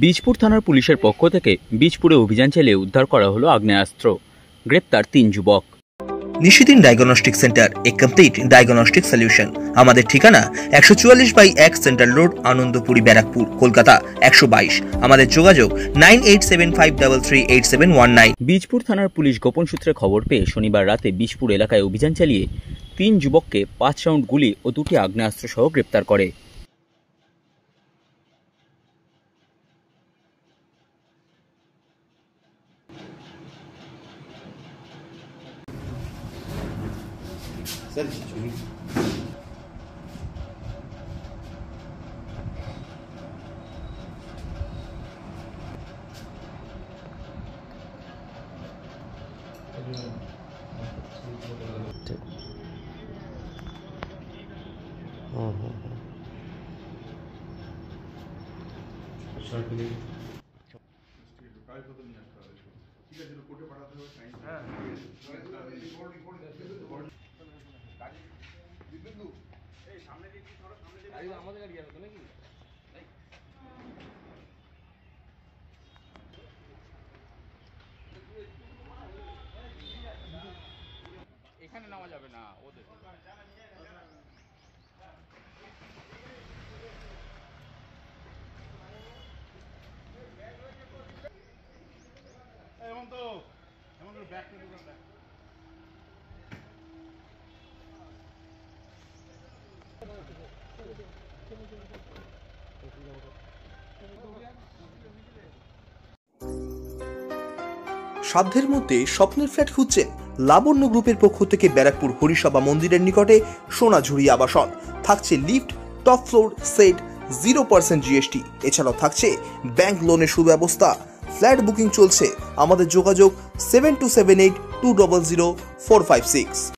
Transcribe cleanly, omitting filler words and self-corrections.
বীজপুর থানার পুলিশের পক্ষ থেকে বীজপুরে অভিযান চালিয়ে উদ্ধার করা হলো আগ্নেয়াস্ত্র। গ্রেপ্তার 3 যুবক। নিশিদিন ডায়াগনস্টিক সেন্টার, এ কমপ্লিট ডায়াগনস্টিক সলিউশন। আমাদের ঠিকানা 144/1 সেন্ট্রাল রোড, আনন্দপুরি, ব্যারাকপুর, কলকাতা 122। আমাদের যোগাযোগ 9875338719। বীজপুর থানার পুলিশ গোপন সূত্রে খবর পেয়ে শনিবার রাতে বীজপুর এলাকায় অভিযান চালিয়ে 3 যুবককে 5 রাউন্ড গুলি ও 2টি আগ্নেয়াস্ত্র সহ গ্রেপ্তার করে। এখানে নেওয়া যাবে না ওদের। সাধ্যের মধ্যে স্বপ্নের ফ্ল্যাট খুঁজছেন? লাবণ্য গ্রুপের পক্ষ থেকে ব্যারাকপুর হরিসভা মন্দিরের নিকটে সোনাঝুরি আবাসন। থাকছে lift, top floor, set, 0% GST। এছাড়াও থাকছে ব্যাংক লোনের সুব্যবস্থা। ফ্ল্যাট বুকিং চলছে। আমাদের যোগাযোগ 7278200456।